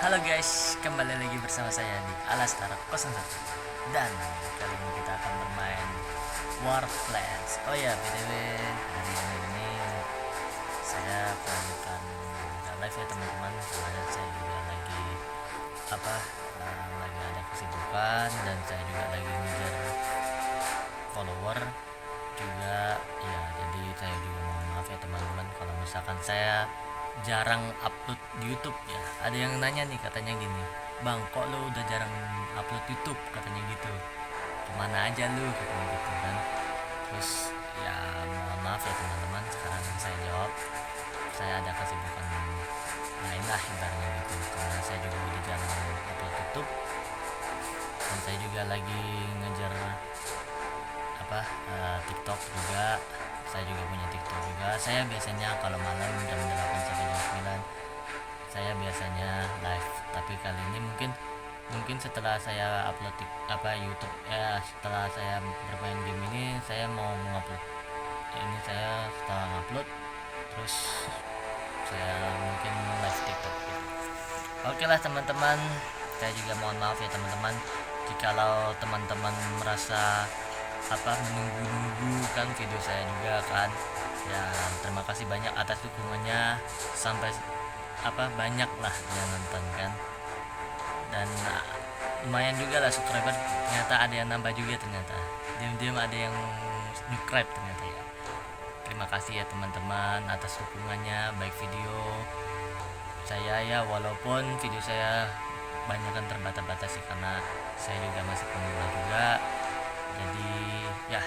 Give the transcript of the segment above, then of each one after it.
Halo guys, kembali lagi bersama saya di Alastar 01. Dan kali ini kita akan bermain Warplanes. Oh ya, BTW hari ini saya melanjutkan live ya teman-teman. Karena saya juga lagi apa lagi ada kesibukan dan saya juga lagi ngejar follower juga ya. Jadi saya juga mohon maaf ya teman-teman kalau misalkan saya jarang upload di YouTube ya. Ada yang nanya nih katanya gini, "Bang, kok lu udah jarang upload YouTube?" katanya gitu. "Kemana aja lu?" katanya gitu kan. Terus ya mohon maaf ya teman-teman, sekarang saya jawab saya ada kesibukan lain lah ibaratnya gitu. Karena saya juga udah jarang upload YouTube dan saya juga lagi ngejar TikTok juga. Saya juga punya TikTok juga. Saya biasanya kalau malam jam 8 sampai jam 9 saya biasanya live, tapi kali ini mungkin mungkin setelah saya upload YouTube ya, setelah saya bermain game ini saya mau mengupload ini. Saya setelah upload terus saya mungkin live TikTok gitu. Oke lah teman-teman, saya juga mohon maaf ya teman-teman jikalau teman-teman merasa menunggu-nunggu kan video saya juga kan ya. Terima kasih banyak atas dukungannya, sampai banyak lah yang nonton kan. Dan lumayan juga lah subscriber, ternyata ada yang nambah juga, ternyata diam-diam ada yang subscribe ternyata ya. Terima kasih ya teman-teman atas dukungannya, baik video saya ya, walaupun video saya banyak kan terbatas-batas sih karena saya juga masih pemula juga. Jadi ya,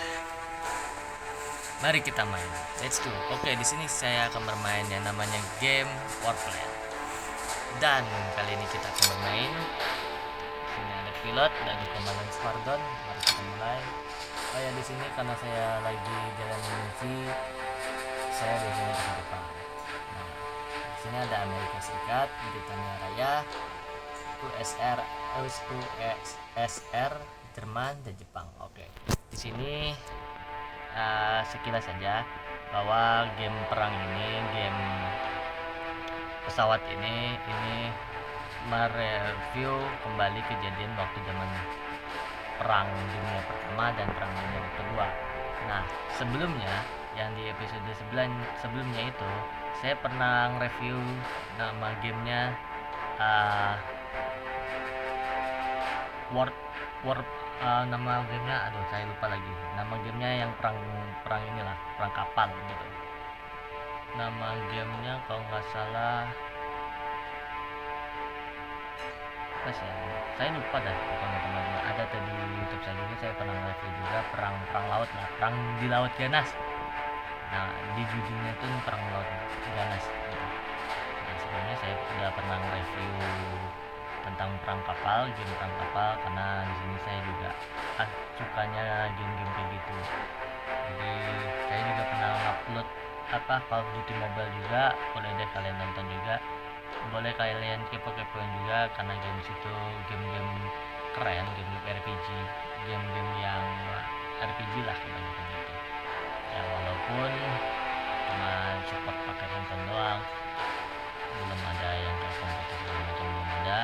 mari kita main. Let's go. Oke, di sini saya akan bermain yang namanya game Warplane. Dan kali ini kita akan bermain. Di sini ada pilot dan komandan Squadron. Mari kita mulai. Oh ya, di sini karena saya lagi jalan misi, saya biasanya ke Jepang. Nah, di sini ada Amerika Serikat, Britania Raya, USR, USSR, Jerman, dan Jepang. Oke. Di sini sekilas saja bahwa game perang ini, game pesawat ini mereview kembali kejadian waktu zaman perang dunia pertama dan perang dunia kedua. Nah, sebelumnya yang di episode sebelumnya itu saya pernah review nama gamenya nama gamenya, aduh saya lupa lagi nama gamenya, yang perang inilah, perang kapal gitu. Nama gamenya kalau nggak salah apa sih ya? Saya lupa dah pokoknya teman-teman. Ada tadi di YouTube saya juga, saya pernah review juga perang laut lah, perang di laut ganas. Nah, di judulnya itu perang laut ganas gitu. Nah, sebelumnya saya udah pernah review tentang perang kapal, game perang kapal, karena di sini saya juga sukanya game-game kayak gitu. Jadi saya juga pernah upload Call of Duty Mobile juga, boleh deh kalian nonton juga, boleh kalian kepo-kepoin juga, karena game situ game-game keren, game-game RPG, game-game yang RPG lah kebanyakan gitu ya, walaupun cuma support pakai handphone doang, belum ada yang kayak komputer segala macam, belum ada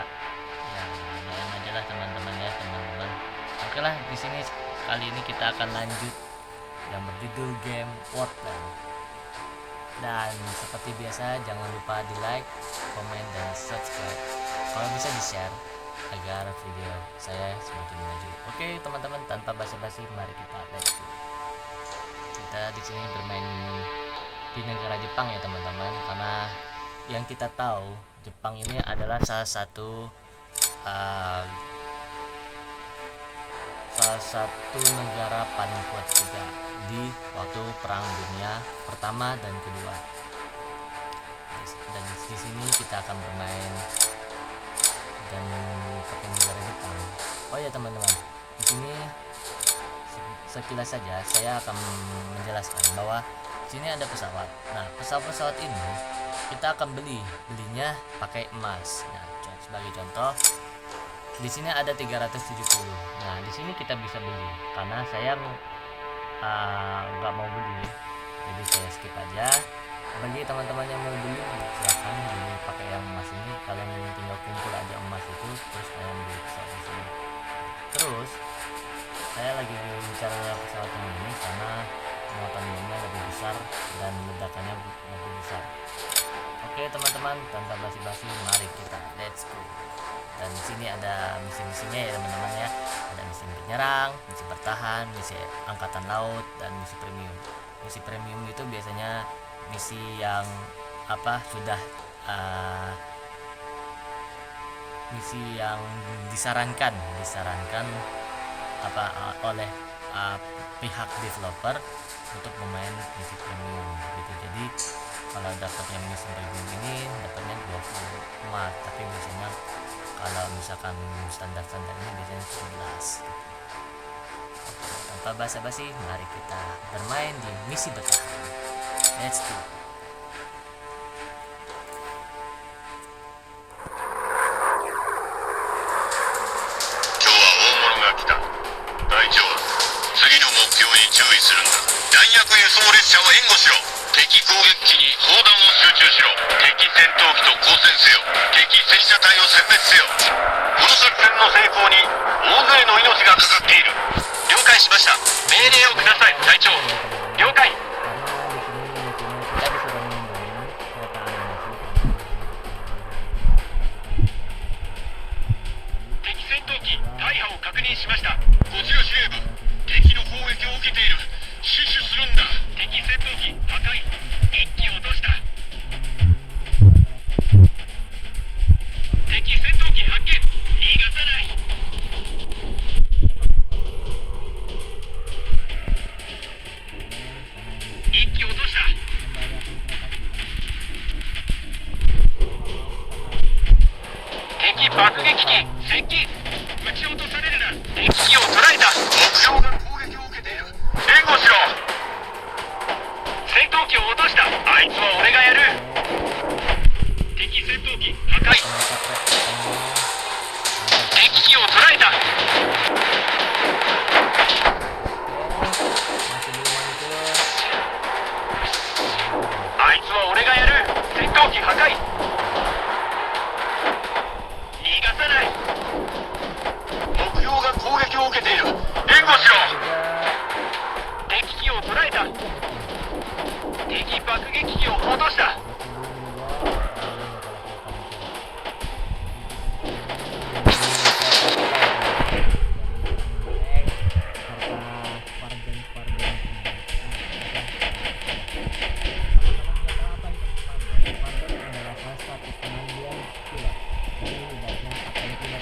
ya. Doain aja lah teman-teman ya teman-teman. Oke lah, di sini kali ini kita akan lanjut yang berjudul game Warplane. Dan seperti biasa jangan lupa di like, komen, dan subscribe. Kalau bisa di share agar video saya semakin maju. Oke teman-teman, tanpa basa-basi mari kita let's go. Kita di sini bermain di negara Jepang ya teman-teman, karena yang kita tahu Jepang ini adalah salah satu negara paling kuat juga di waktu perang dunia pertama dan kedua. Dan di sini kita akan bermain dan pakai negara Jepang. Oh ya teman-teman, di sini sekilas saja saya akan menjelaskan bahwa di sini ada pesawat. Nah, pesawat ini kita akan belinya pakai emas. Nah, sebagai contoh, di sini ada 370. Nah, di sini kita bisa beli. Karena saya nggak mau beli, jadi saya skip aja. Bagi teman-teman yang mau beli, silahkan beli pakai yang emas ini. Kalian tinggal kumpul aja besar pesawat yang ini karena muatan bomnya lebih besar dan ledakannya lebih besar. Oke teman-teman, tanpa basi-basi mari kita let's go. Dan di sini ada misi-misinya ya teman-teman ya. Ada misi penyerang, misi bertahan, misi angkatan laut, dan misi premium. Misi premium itu biasanya misi yang sudah misi yang disarankan oleh pihak developer untuk bermain misi premium gitu. Jadi kalau dapat yang misi premium ini dapatnya 20 emas, tapi biasanya kalau misalkan standar ini biasanya 11 gitu. Tanpa basa-basi mari kita bermain di misi bertahan. Let's go. 弾薬輸送列車を援護しろ。敵攻撃機に砲弾を集中しろ。敵戦闘機と交戦せよ。敵戦車隊を殲滅せよ。この作戦の成功に大勢の命がかかっている。了解しました。命令をください隊長。了解。敵戦闘機大破を確認しました。こちら司令部、敵の攻撃を受けている。死守するんだ。敵戦闘機破壊。一機落とした。敵戦闘機発見。逃がさない。一機落とした。敵爆撃機接近。撃ち落とされるな。敵機を捉えた。目標が攻撃を受けている。援護しろ。戦闘機を落とした。あいつは俺がやる。敵戦闘機破壊。敵機を捉えた。あいつは俺がやる。戦闘機破壊。逃がさない。目標が攻撃を受けている。援護しろ。敵機を捉えた。敵爆撃機を落とした。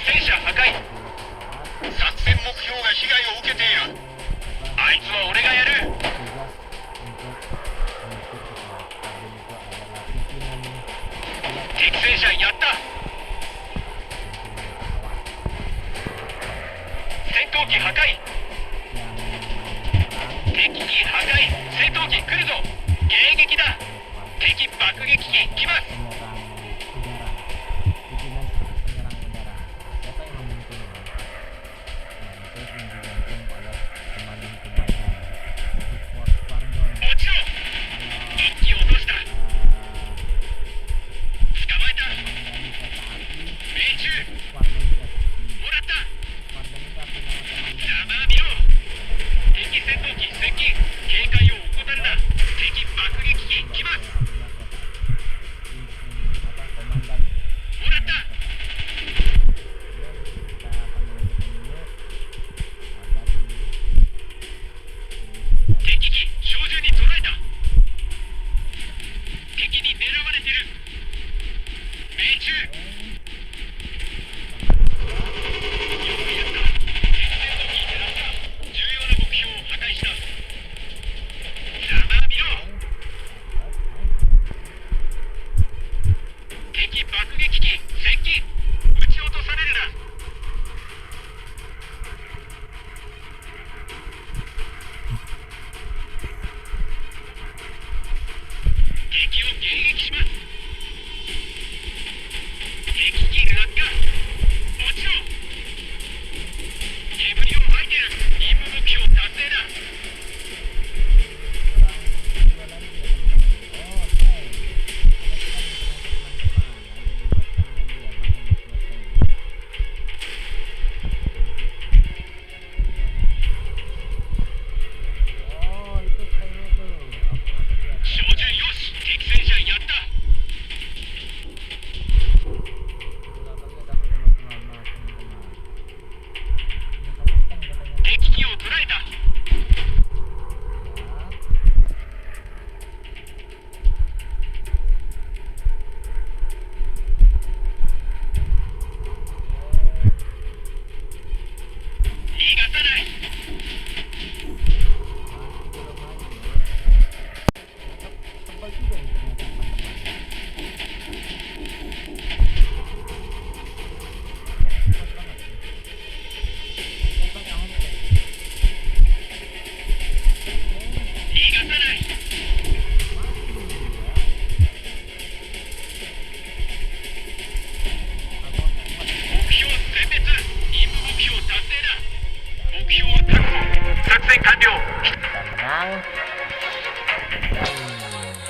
戦車破壊。作戦目標が被害を受けている。あいつは俺がやる。敵戦車やった。戦闘機破壊。敵機破壊。戦闘機来るぞ。迎撃だ。敵爆撃機来ます。落ちろ。一機落とした。捕まえた。menang.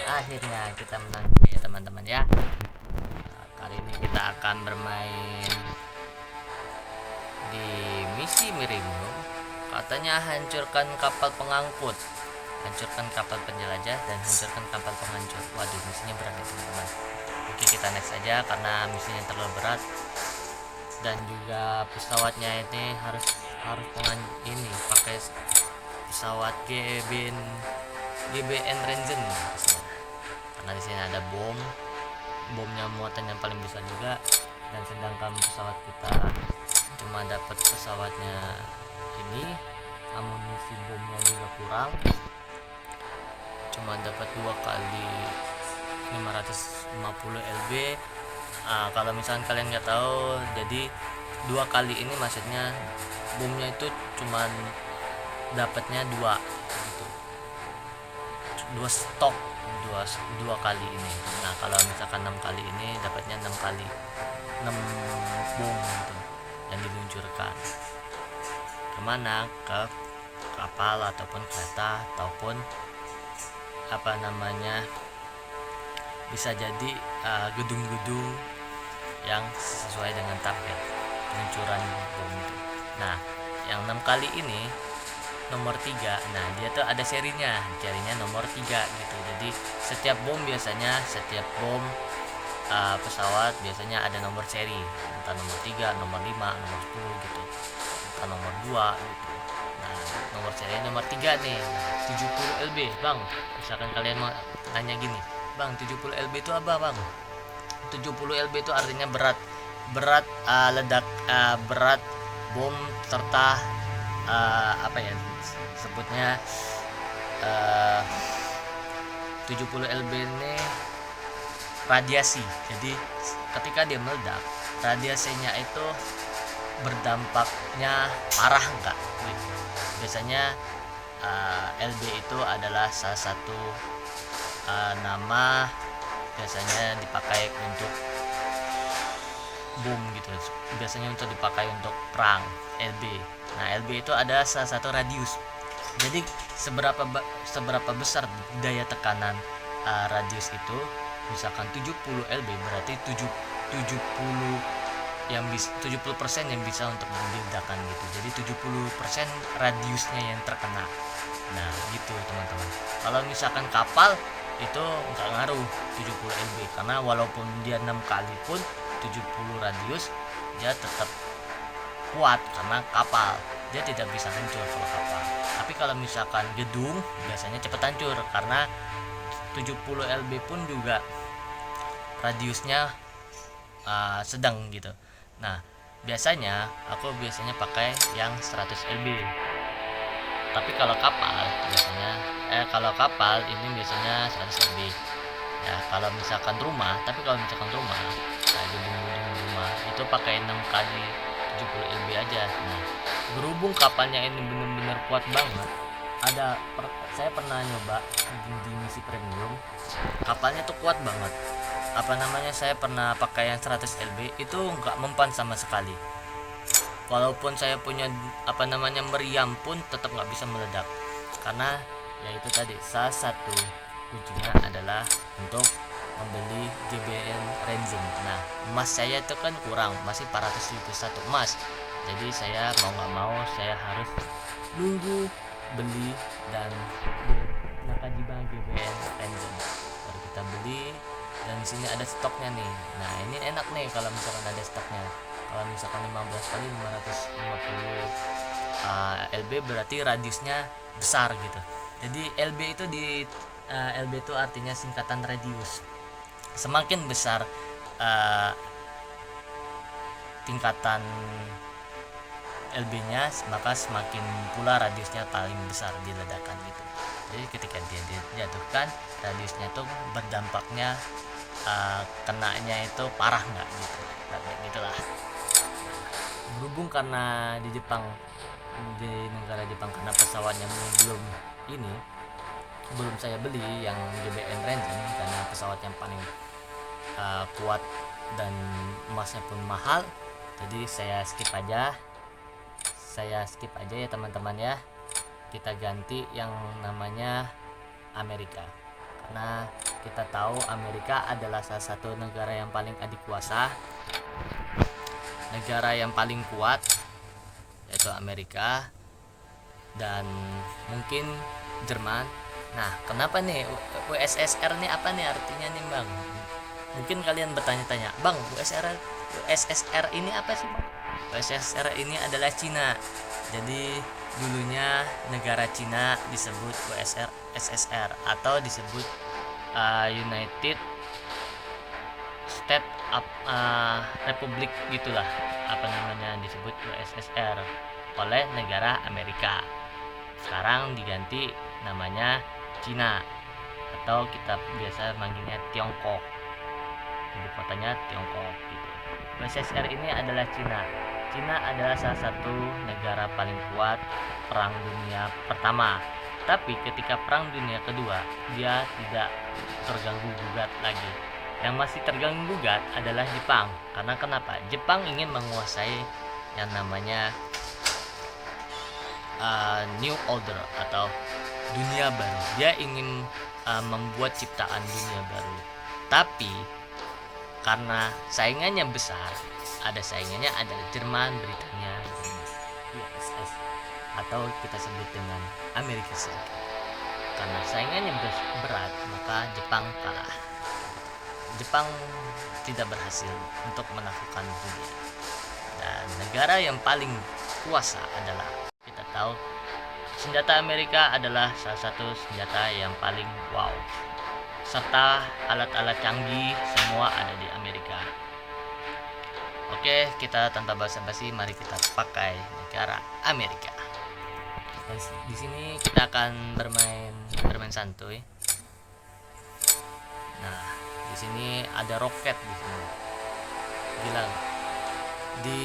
Akhirnya kita menang ya teman-teman ya. Kali ini kita akan bermain di misi Mirimu. Katanya hancurkan kapal pengangkut, hancurkan kapal penjelajah, dan hancurkan kapal penghancur. Waduh, misinya berat ya teman-teman. Oke, kita next aja karena misinya terlalu berat. Dan juga pesawatnya ini harus ini pakai pesawat GBN Renzen karena di sini ada bomnya muatan yang paling besar juga. Dan sedangkan pesawat kita cuma dapat pesawatnya ini, amunisi bomnya juga kurang, cuma dapat 2 kali 550 lb. Kalau misalkan kalian nggak tahu, jadi 2 kali ini maksudnya bomnya itu cuman dapatnya 2 gitu, 2 stok, 2 kali ini. Nah kalau misalkan 6 kali ini dapatnya 6 kali 6 bom gitu yang diluncurkan kemana, ke kapal ataupun kereta ataupun apa namanya, bisa jadi gedung-gedung yang sesuai dengan target peluncuran bom itu. Nah yang 6 kali ini nomor 3, nah dia tuh ada serinya nomor 3 gitu. Jadi setiap bom pesawat biasanya ada nomor seri, entah nomor 3, nomor 5, nomor 10 gitu, entah nomor 2 gitu. Nah nomor seri nomor 3 nih, 70 lb bang. Misalkan kalian mau tanya gini, bang 70 lb itu apa bang? 70 lb itu artinya berat berat bom serta apa ya sebutnya, 70 lb ini radiasi. Jadi ketika dia meledak, radiasinya itu berdampaknya parah enggak gitu. Biasanya LB itu adalah salah satu nama biasanya dipakai untuk bom gitu, biasanya untuk dipakai untuk perang, LB. Nah LB itu ada salah satu radius. Jadi seberapa besar daya tekanan radius itu, misalkan 70 lb berarti 70% yang bisa 70% yang bisa untuk diledakan gitu. Jadi 70% radiusnya yang terkena. Nah gitu teman-teman. Kalau misalkan kapal itu nggak ngaruh 70 lb, karena walaupun dia 6 kali pun 70 radius dia tetap kuat karena kapal, dia tidak bisa hancur kalau kapal. Tapi kalau misalkan gedung biasanya cepat hancur karena 70 lb pun juga radiusnya sedang gitu. Nah biasanya aku pakai yang 100 lb. Tapi kalau kapal ini biasanya 100 lb ya. Kalau misalkan rumah kayak gedung-gedung rumah itu pakai 6 kali 70 lb aja. Nah berhubung kapalnya ini benar-benar kuat banget, saya pernah nyoba di misi premium, kapalnya tuh kuat banget. Saya pernah pakai yang 100 lb itu nggak mempan sama sekali. Walaupun saya punya meriam pun tetap nggak bisa meledak, karena yaitu tadi salah satu kuncinya adalah untuk membeli GBN Renzen. Nah emas saya itu kan kurang, masih 451 emas. Jadi saya mau nggak mau saya harus nunggu beli dan Nakajiba GBN Renzen baru kita beli. Dan di sini ada stoknya nih. Nah ini enak nih kalau misalkan ada stoknya. Kalau misalkan 15 kali 550 lb berarti radiusnya besar gitu. Jadi LB itu artinya singkatan radius. Semakin besar tingkatan LB-nya, maka semakin pula radiusnya paling besar di ledakan gitu. Jadi ketika dia dijatuhkan, radiusnya tuh berdampaknya kenanya itu parah nggak gitu. Nah, gitulah. Berhubung karena di negara Jepang karena pesawatnya belum saya beli yang GBN Renzen karena pesawat yang paling kuat dan emasnya pun mahal. Jadi saya skip aja ya teman-teman ya. kita ganti yang namanya Amerika, karena kita tahu Amerika adalah salah satu negara yang paling adikuasa, negara yang paling kuat yaitu Amerika dan mungkin Jerman. Nah, kenapa nih USSR nih, apa nih artinya nih Bang? Mungkin kalian bertanya-tanya, Bang, USSR ini apa sih Bang? USSR ini adalah Cina. Jadi dulunya negara Cina disebut USSR atau disebut United State Republic gitulah, apa namanya, disebut USSR oleh negara Amerika. Sekarang diganti namanya Cina atau kita biasa manggilnya Tiongkok. Ibu kotanya Tiongkok gitu. USSR ini adalah Cina. Cina adalah salah satu negara paling kuat Perang Dunia Pertama. Tapi ketika Perang Dunia Kedua, dia tidak terganggu gugat lagi. Yang masih terganggu gugat adalah Jepang. Karena kenapa? Jepang ingin menguasai yang namanya New Order atau dunia baru. Dia ingin membuat ciptaan dunia baru. Tapi karena saingannya besar, ada saingannya adalah Jerman, Britania, USS atau kita sebut dengan Amerika Serikat. Karena saingannya berat, maka Jepang kalah. Jepang tidak berhasil untuk menaklukkan dunia. Dan negara yang paling kuasa adalah, kita tahu, senjata Amerika adalah salah satu senjata yang paling wow, serta alat-alat canggih semua ada di Amerika. Oke, kita tanpa basa-basi, mari kita pakai negara Amerika. Dan di sini kita akan bermain santuy. Nah, di sini ada roket di sini. Gila. Di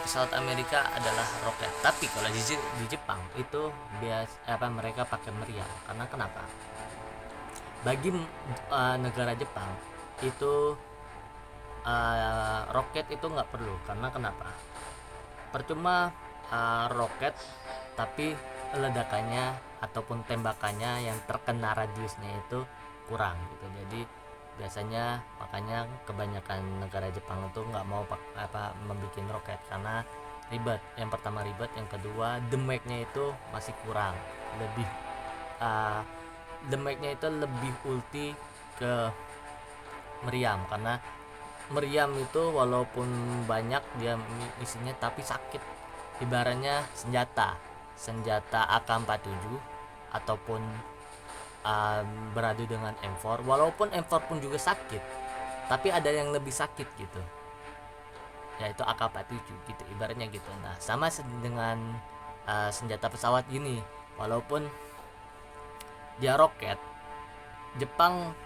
pesawat Amerika adalah roket. Tapi kalau di Jepang itu mereka pakai meriam. Karena kenapa? Bagi negara Jepang itu roket itu nggak perlu. Karena kenapa? Percuma roket, tapi ledakannya ataupun tembakannya yang terkena radiusnya itu kurang gitu. Jadi biasanya makanya kebanyakan negara Jepang itu nggak mau membuat roket karena ribet. Yang pertama ribet, yang kedua damage-nya itu masih kurang, lebih damage-nya itu lebih ulti ke meriam, karena meriam itu walaupun banyak dia isinya tapi sakit. Ibaratnya senjata AK-47 ataupun beradu dengan M4, walaupun M4 pun juga sakit, tapi ada yang lebih sakit gitu, yaitu AK-47 gitu, ibaratnya gitu. Nah, sama dengan senjata pesawat gini, walaupun dia roket, Jepang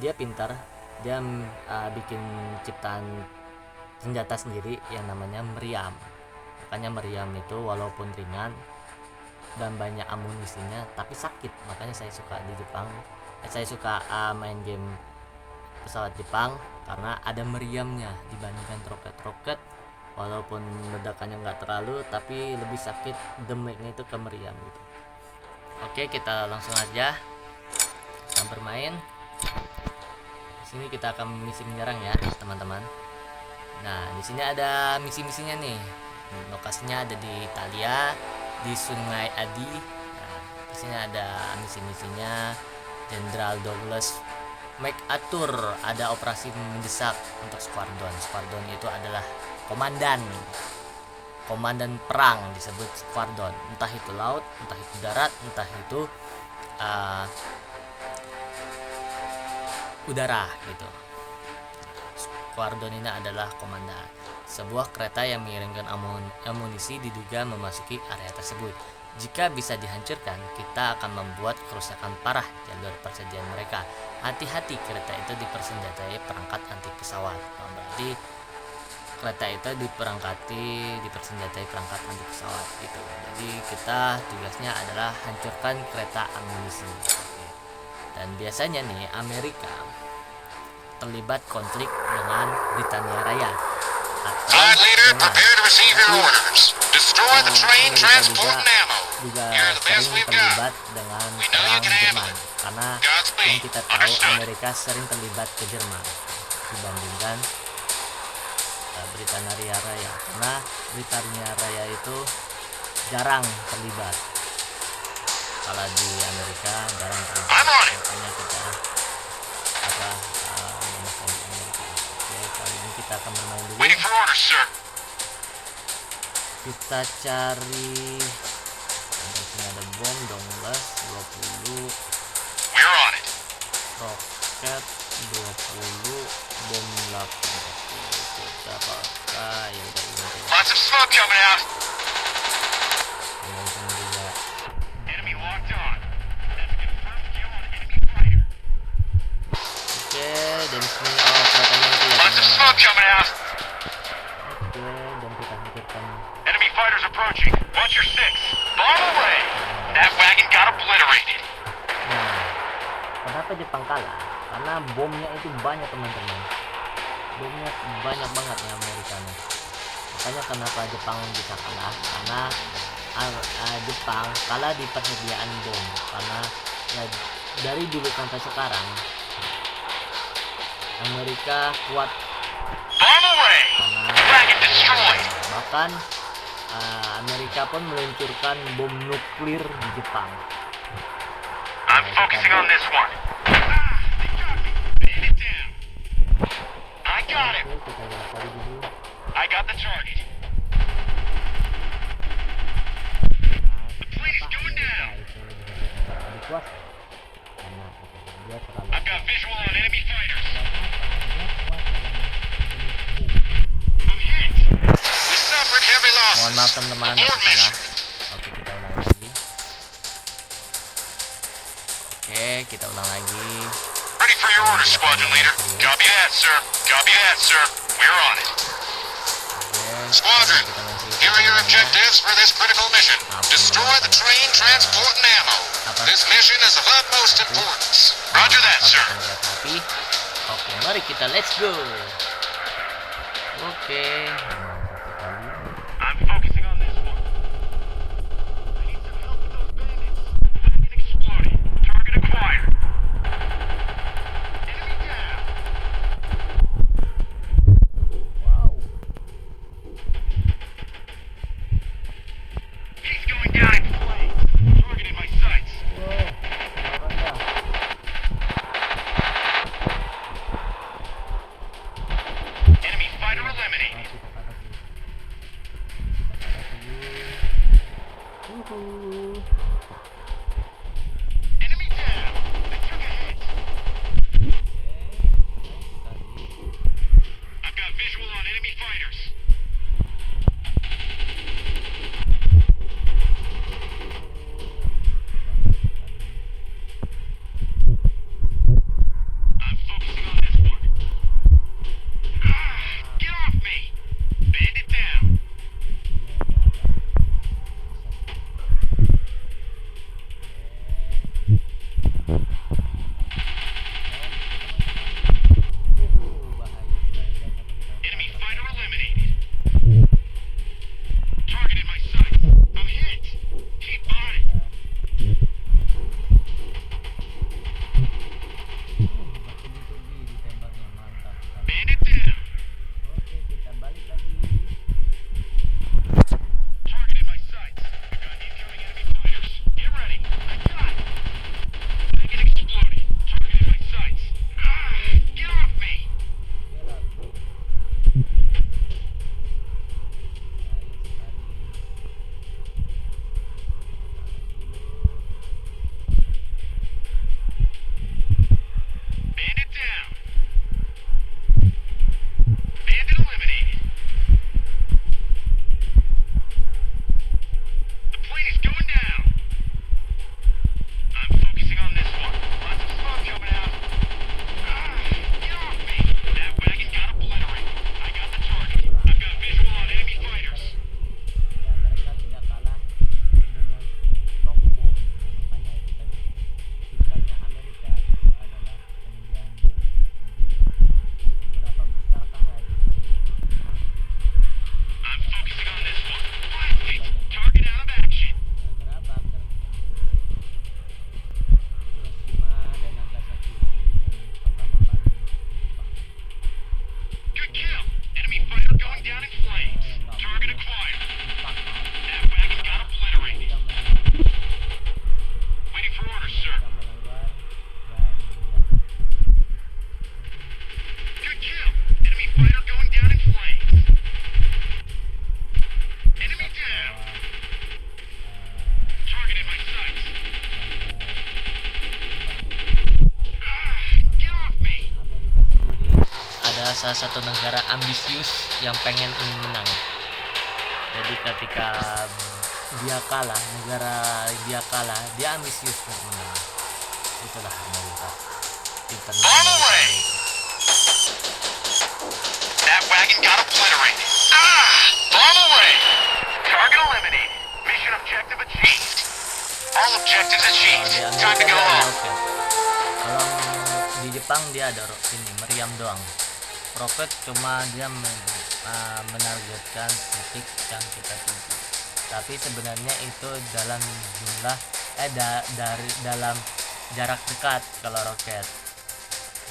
dia pintar, dia bikin ciptaan senjata sendiri yang namanya meriam. Makanya meriam itu walaupun ringan dan banyak amunisinya tapi sakit. Makanya saya suka di Jepang, saya suka main game pesawat Jepang karena ada meriamnya dibandingkan roket. Walaupun ledakannya nggak terlalu, tapi lebih sakit damage-nya itu ke meriam gitu. Oke, kita langsung aja kita bermain. Di sini kita akan misi menyerang ya teman-teman. Nah, di sini ada misi-misinya nih. Lokasinya ada di Italia, di Sungai Adi. Nah, di sini ada misi-misinya. Jenderal Douglas MacArthur, ada operasi mendesak untuk Squadron. Squadron itu adalah komandan perang, disebut Squadron. Entah itu laut, entah itu darat, entah itu udara gitu. Squadron ini adalah komandan. Sebuah kereta yang mengirimkan amunisi diduga memasuki area tersebut. Jika bisa dihancurkan, kita akan membuat kerusakan parah jalur persajian mereka. Hati-hati, kereta itu dipersenjatai perangkat anti pesawat. Berarti kereta itu dipersenjatai perangkat anti pesawat gitu. Jadi kita tugasnya adalah hancurkan kereta amunisi. Dan biasanya nih Amerika terlibat konflik dengan Britania Raya. Flight leader, prepare to receive your orders. Destroy the train transporting ammo. juga sering terlibat dengan perang Jerman, karena yang kita tahu Amerika sering terlibat ke Jerman dibandingkan Britania Raya, karena Britania Raya itu jarang terlibat. Kalau di Amerika jarang terlibat, makanya kita menekan di Amerika. Oke, kali ini kita akan bermain dulu. Waiting for orders, sir. Kita cari, di sini ada bom Donglas 20, We're on it. roket 20, bom 80. Kita pakai ya udah ini aja. Lots of smoke coming out. Yang ini juga. Enemy locked on. That's confirmed kill on enemy fighter. Oke, dan sini kelihatannya itu ya Lots of teman-teman. smoke coming out. Oke, dan kita hancurkan. Enemy fighters approaching. Watch your six. Bomb away. That wagon got obliterated. Nah, kenapa Jepang kalah? Karena bomnya itu banyak teman-teman. Bomnya banyak banget ya Amerika nih. Makanya kenapa Jepang bisa kalah? Karena Jepang kalah di persediaan bom. Karena ya, dari dulu sampai sekarang Amerika kuat Bomb away. karena Wagon destroyed. bahkan Amerika pun meluncurkan bom nuklir di Jepang. I'm focusing on this one. They got me. Pin it down. I got him. Oke, kita lihat lagi dulu. I got the target. The plane is going down. Lebih kuat karena dia terlalu I've got visual on enemy fighters. I'm hit. We suffered heavy mohon losses. maaf teman-teman Abort aku mission. salah. Oke, kita ulang lagi. Oke, kita ulang lagi. Ready for your orders, squadron leader. Copy that, sir. Copy that, sir. We're on it. Oke, Squadron, kita main cerita here are your teman-teman ya. objectives for this critical mission. Destroy the train transporting ammo. This mission is of utmost importance. Roger that, sir. Kapal senjata api. Oke, mari kita let's go. Oke, mantap sekali. I'm focusing on this one. I need some help with those bandits. Wagon exploded. Target acquired. Enemy down. Wow. He's going down in flames. Targeting my sights. Wow, Enemy fighter eliminated. Enemy down. I took a hit. I've got visual on enemy fighters. I'm focusing on this one. Get off me! Bandit down. salah satu negara ambisius yang ingin menang. Jadi ketika negara dia kalah, dia ambisius untuk menang. Itulah Amerika. Bomb away! That wagon got obliterated. Bomb away! Target eliminated. Mission objective achieved. All objectives achieved. Time to go home. Kalau di Jepang dia ada meriam doang. Roket cuma dia menargetkan titik yang kita tuju. Tapi sebenarnya itu dalam jumlah dari dalam jarak dekat kalau roket.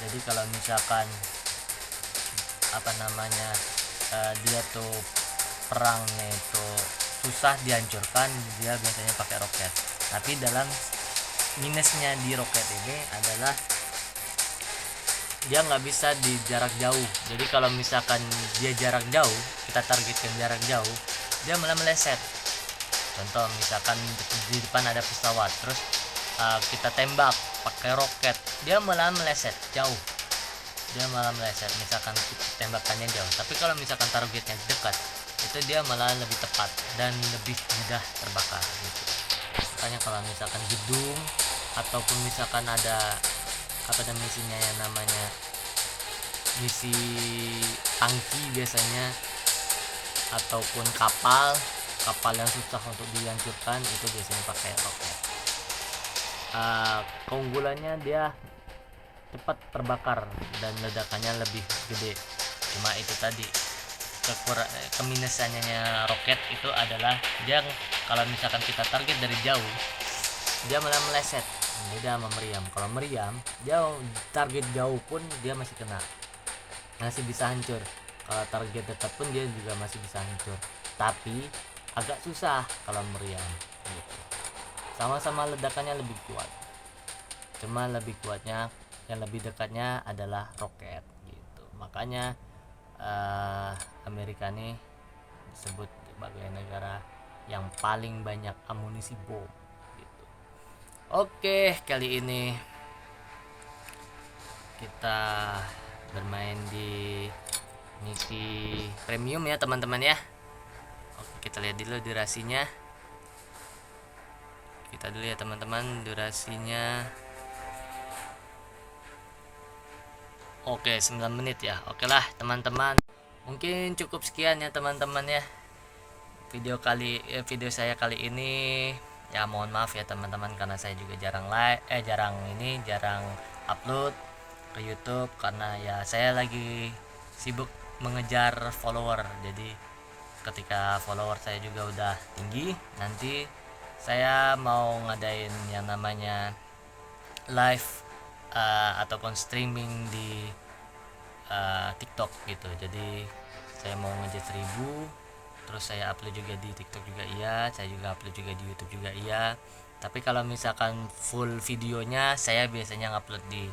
Jadi kalau misalkan dia tuh perangnya itu susah dihancurkan, dia biasanya pakai roket. Tapi dalam minusnya di roket ini adalah dia nggak bisa di jarak jauh. Jadi kalau misalkan dia jarak jauh, kita targetkan jarak jauh, dia malah meleset. Contoh misalkan di depan ada pesawat, terus kita tembak pakai roket, dia malah meleset jauh. Misalkan tembakannya jauh. Tapi kalau misalkan targetnya dekat, itu dia malah lebih tepat dan lebih mudah terbakar gitu. Makanya kalau misalkan gedung ataupun misalkan ada misinya yang namanya misi tangki biasanya, ataupun kapal yang susah untuk dihancurkan, itu biasanya pakai roket. Keunggulannya dia cepat terbakar dan ledakannya lebih gede. Cuma itu tadi keminusannya roket itu adalah dia kalau misalkan kita target dari jauh, dia malah meleset. Beda sama meriam. Kalau meriam dia target jauh pun dia masih kena, masih bisa hancur. Kalau target dekat pun dia juga masih bisa hancur, tapi agak susah kalau meriam gitu. Sama-sama ledakannya lebih kuat, cuma lebih kuatnya yang lebih dekatnya adalah roket gitu. Makanya Amerika ini disebut sebagai negara yang paling banyak amunisi bom gitu. Oke, kali ini kita bermain di misi premium ya teman-teman ya. Oke, kita lihat dulu durasinya. Kita dulu ya teman-teman, durasinya. Oke, 9 menit ya. Oke lah teman-teman, mungkin cukup sekian ya teman-teman ya video saya kali ini. Ya mohon maaf ya teman-teman, karena saya juga jarang upload ke YouTube karena ya saya lagi sibuk mengejar follower. Jadi ketika follower saya juga udah tinggi, nanti saya mau ngadain yang namanya live ataupun streaming di TikTok gitu. Jadi saya mau ngejar 1000, terus saya upload juga di TikTok juga iya, saya juga upload juga di YouTube juga iya. Tapi kalau misalkan full videonya saya biasanya ngupload di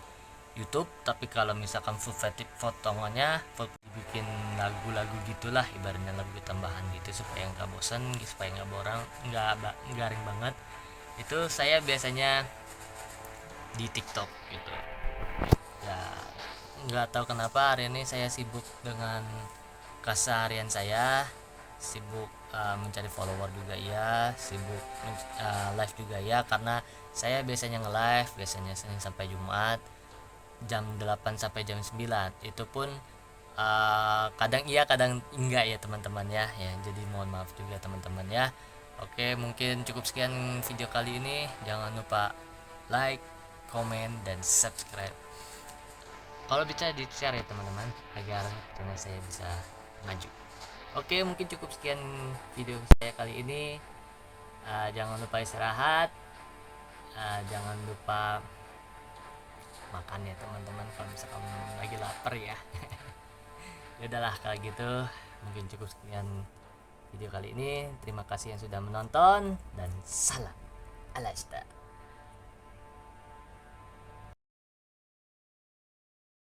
YouTube. Tapi kalau misalkan full potongannya bikin lagu-lagu gitulah, ibaratnya lagu tambahan gitu supaya nggak bosan, supaya nggak boring, nggak garing banget. Itu saya biasanya di TikTok gitu ya. Nggak tahu kenapa hari ini saya sibuk dengan keseharian saya, sibuk mencari follower juga ya, sibuk live juga ya, karena saya biasanya nge-live biasanya Senin sampai Jumat jam 8 sampai jam 9. Itu pun kadang iya kadang enggak ya teman-teman ya. Jadi mohon maaf juga teman-teman ya. Oke, mungkin cukup sekian video kali ini. Jangan lupa like, komen, dan subscribe. Kalau bisa di share ya teman-teman, agar channel saya bisa maju. Oke, mungkin cukup sekian video saya kali ini. Jangan lupa istirahat, jangan lupa makan ya teman-teman kalau misalkan lagi lapar ya. Ya udahlah kalau gitu, mungkin cukup sekian video kali ini. Terima kasih yang sudah menonton dan salam Alasta.